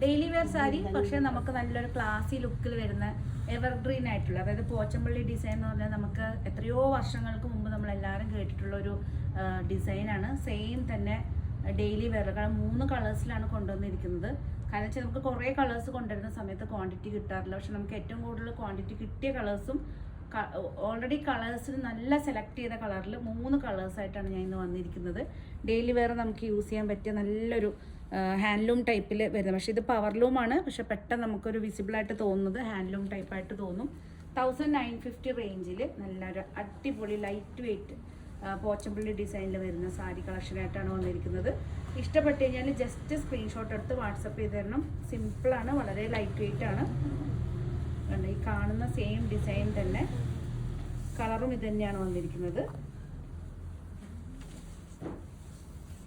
Daily wear sari, പക്ഷെ നമുക്ക് നല്ലൊരു ക്ലാസി ലുക്കിൽ വരുന്ന എവർഗ്രീൻ ആയിട്ടുള്ള, അതായത് പോച്ചമ്പള്ളി ഡിസൈൻ എന്ന് പറഞ്ഞാൽ നമുക്ക് എത്രയോ വർഷങ്ങൾക്ക് മുമ്പ് നമ്മൾ എല്ലാവരും കേട്ടിട്ടുള്ള ഒരു ഡിസൈനാണ്. സെയിം തന്നെ ഡെയിലി വെയർ, കാരണം 3 കളേഴ്സിലാണ് കൊണ്ടുവന്നിരിക്കുന്നത്. കാരണം വെച്ചാൽ നമുക്ക് കുറേ കളേഴ്സ് കൊണ്ടുവരുന്ന സമയത്ത് ക്വാണ്ടിറ്റി കിട്ടാറില്ല. പക്ഷെ നമുക്ക് ഏറ്റവും കൂടുതൽ ക്വാണ്ടിറ്റി കിട്ടിയ കളേഴ്സും ഓൾറെഡി കളേഴ്സിന് നല്ല സെലക്ട് ചെയ്ത കളറിൽ 3 കളേഴ്സായിട്ടാണ് ഞാൻ ഇന്ന് വന്നിരിക്കുന്നത്. ഡെയിലി വെയർ നമുക്ക് യൂസ് ചെയ്യാൻ പറ്റിയ നല്ലൊരു ഹാൻഡ്ലൂം ടൈപ്പിൽ വരുന്നത്. പക്ഷേ ഇത് പവർലൂമാണ്, പക്ഷെ പെട്ടെന്ന് നമുക്കൊരു വിസിബിളായിട്ട് തോന്നുന്നത് ഹാൻഡ്ലൂം ടൈപ്പായിട്ട് തോന്നും. 1950 റേഞ്ചിൽ നല്ലൊരു അടിപൊളി ലൈറ്റ് വെയ്റ്റ് പോച്ചമ്പള്ളി ഡിസൈനിൽ വരുന്ന സാരി കളക്ഷനായിട്ടാണ് വന്നിരിക്കുന്നത്. ഇഷ്ടപ്പെട്ട് കഴിഞ്ഞാൽ ജസ്റ്റ് സ്ക്രീൻഷോട്ട് എടുത്ത് വാട്സപ്പ് ചെയ്ത് തരണം. സിമ്പിളാണ്, വളരെ ലൈറ്റ് വെയ്റ്റ് ആണ്. ഈ കാണുന്ന സെയിം ഡിസൈൻ തന്നെ കളറും ഇത് തന്നെയാണ് വന്നിരിക്കുന്നത്.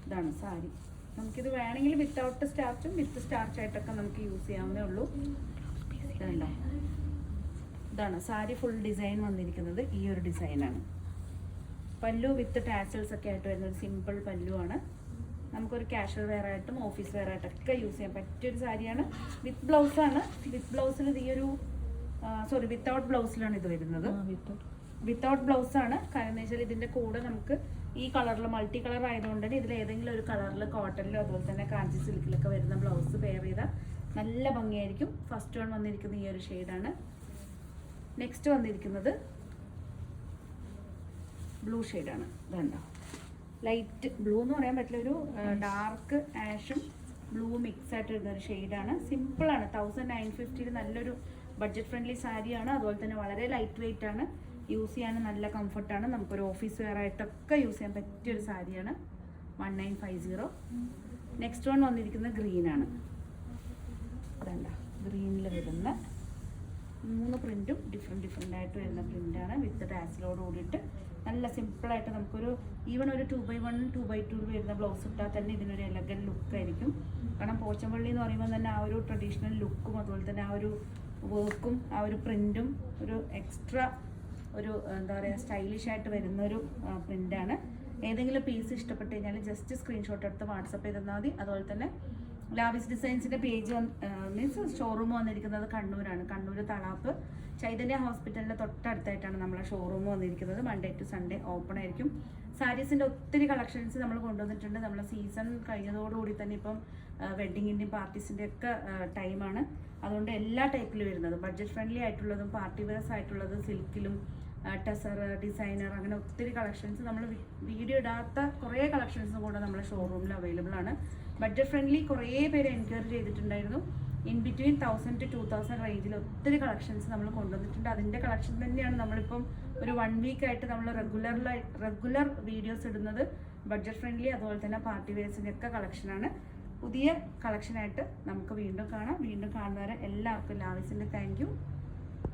ഇതാണ് സാരി. നമുക്കിത് വേണമെങ്കിൽ വിത്തൗട്ട് സ്റ്റാർച്ചും വിത്ത് സ്റ്റാർച്ചായിട്ടൊക്കെ നമുക്ക് യൂസ് ചെയ്യാവുന്നേ ഉള്ളൂ. ഇതാണ് സാരി ഫുൾ ഡിസൈൻ വന്നിരിക്കുന്നത്. ഈ ഒരു ഡിസൈനാണ്. പല്ലു വിത്ത് ടാസൽസ് ഒക്കെ ആയിട്ട് വരുന്ന ഒരു സിമ്പിൾ പല്ലുവാണ്. നമുക്കൊരു കാഷ്വൽ വെയർ ആയിട്ടും ഓഫീസ് വെയർ ആയിട്ടൊക്കെ യൂസ് ചെയ്യാൻ പറ്റിയൊരു സാരിയാണ്. വിത്ത് ബ്ലൗസാണ്. വിത്ത് ബ്ലൗസിൽ ഈ ഒരു വിത്തൗട്ട് ബ്ലൗസിലാണ് ഇത് വരുന്നത്. വിത്തൗട്ട് ബ്ലൗസാണ്. കാരണം എന്ന് വെച്ചാൽ ഇതിൻ്റെ കൂടെ നമുക്ക് ഈ കളറിൽ മൾട്ടി കളർ ആയതുകൊണ്ട് തന്നെ ഇതിൽ ഏതെങ്കിലും ഒരു കളറിൽ കോട്ടണിലോ അതുപോലെ തന്നെ കാഞ്ചി സിൽക്കിലൊക്കെ വരുന്ന ബ്ലൗസ് പെയർ ചെയ്താൽ നല്ല ഭംഗിയായിരിക്കും. ഫസ്റ്റ് വൺ വന്നിരിക്കുന്നത് ഈ ഒരു ഷെയ്ഡാണ്. നെക്സ്റ്റ് വന്നിരിക്കുന്നത് ബ്ലൂ ഷെയ്ഡാണ്. ഇതുണ്ടോ, ലൈറ്റ് ബ്ലൂ എന്ന് പറയാൻ പറ്റില്ല, ഒരു ഡാർക്ക് ആഷും ബ്ലൂ മിക്സ് ആയിട്ട് വരുന്ന ഒരു ഷെയ്ഡാണ്. സിമ്പിളാണ്. 1950 നല്ലൊരു ബഡ്ജറ്റ് ഫ്രണ്ട്ലി സാരിയാണ്. അതുപോലെ തന്നെ വളരെ ലൈറ്റ് വെയ്റ്റ് ആണ്. യൂസ് ചെയ്യാൻ നല്ല കംഫർട്ടാണ്. നമുക്കൊരു ഓഫീസ് വെയർ ആയിട്ടൊക്കെ യൂസ് ചെയ്യാൻ പറ്റിയൊരു സാരിയാണ്. 1950. നെക്സ്റ്റ് വൺ വന്നിരിക്കുന്നത് ഗ്രീനാണ്. അതല്ല, ഗ്രീനിൽ വരുന്ന 3 പ്രിൻറ്റും ഡിഫറെൻ്റ് ആയിട്ട് വരുന്ന പ്രിൻ്റാണ്. വിത്ത് ടാസിലോട് കൂടിയിട്ട് നല്ല സിമ്പിളായിട്ട് നമുക്കൊരു ഈവൺ ഒരു 2x1 2x2 വരുന്ന ബ്ലൗസ് ഇട്ടാൽ തന്നെ ഇതിനൊരു എലഗൻ ലുക്കായിരിക്കും. കാരണം പോച്ചമ്പള്ളി എന്ന് പറയുമ്പോൾ തന്നെ ആ ഒരു ട്രഡീഷണൽ ലുക്കും അതുപോലെ തന്നെ ആ ഒരു വർക്കും ആ ഒരു പ്രിൻറ്റും ഒരു എക്സ്ട്രാ ഒരു എന്താ പറയുക സ്റ്റൈലിഷ് ആയിട്ട് വരുന്നൊരു പ്രിൻ്റാണ്. ഏതെങ്കിലും പീസ് ഇഷ്ടപ്പെട്ട് കഴിഞ്ഞാൽ ജസ്റ്റ് സ്ക്രീൻഷോട്ട് എടുത്ത് വാട്സപ്പ് ചെയ്ത് തന്നാൽ മതി. അതുപോലെ തന്നെ ലാവിസ് ഡിസൈൻസിൻ്റെ പേജ് മീൻസ് ഷോറൂം വന്നിരിക്കുന്നത് കണ്ണൂരാണ്. കണ്ണൂർ തളാപ്പ് ചൈതന്യ ഹോസ്പിറ്റലിൻ്റെ തൊട്ടടുത്തായിട്ടാണ് നമ്മളെ ഷോറൂം വന്നിരിക്കുന്നത്. മൺഡേ ടു സൺഡേ ഓപ്പൺ ആയിരിക്കും. സാരീസിൻ്റെ ഒത്തിരി കളക്ഷൻസ് നമ്മൾ കൊണ്ടുവന്നിട്ടുണ്ട്. നമ്മളെ സീസൺ കഴിഞ്ഞതോടുകൂടി തന്നെ ഇപ്പം വെഡ്ഡിങ്ങിൻ്റെയും പാർട്ടീസിൻ്റെ ഒക്കെ ടൈമാണ്. അതുകൊണ്ട് എല്ലാ ടൈപ്പിലും വരുന്നത് ബഡ്ജറ്റ് ഫ്രണ്ട്ലി ആയിട്ടുള്ളതും പാർട്ടി വെയർസ് ആയിട്ടുള്ളതും സിൽക്കിലും ടെസർ ഡിസൈനർ അങ്ങനെ ഒത്തിരി കളക്ഷൻസ് നമ്മൾ വീഡിയോ ഇടാത്ത കുറേ കളക്ഷൻസും കൂടെ നമ്മളെ ഷോറൂമിൽ അവൈലബിൾ ആണ്. ബഡ്ജറ്റ് ഫ്രണ്ട്ലി കുറേ പേര് എൻക്വയറി ചെയ്തിട്ടുണ്ടായിരുന്നു. ഇൻ ബിറ്റ്വീൻ 1000 to 2000 റേഞ്ചിൽ ഒത്തിരി കളക്ഷൻസ് നമ്മൾ കൊണ്ടുവന്നിട്ടുണ്ട്. അതിൻ്റെ കളക്ഷൻ തന്നെയാണ് നമ്മളിപ്പം ഒരു 1 വീക്കായിട്ട് നമ്മൾ റെഗുലർ വീഡിയോസ് ഇടുന്നത്. ബഡ്ജറ്റ് ഫ്രണ്ട്ലി അതുപോലെ തന്നെ പാർട്ടി വെയർസിൻ്റെ ഒക്കെ കളക്ഷനാണ്. പുതിയ കളക്ഷനായിട്ട് നമുക്ക് വീണ്ടും കാണാം. വീണ്ടും കാണുന്നവരെ എല്ലാവർക്കും ലാവിസിൻ്റെ താങ്ക് യു.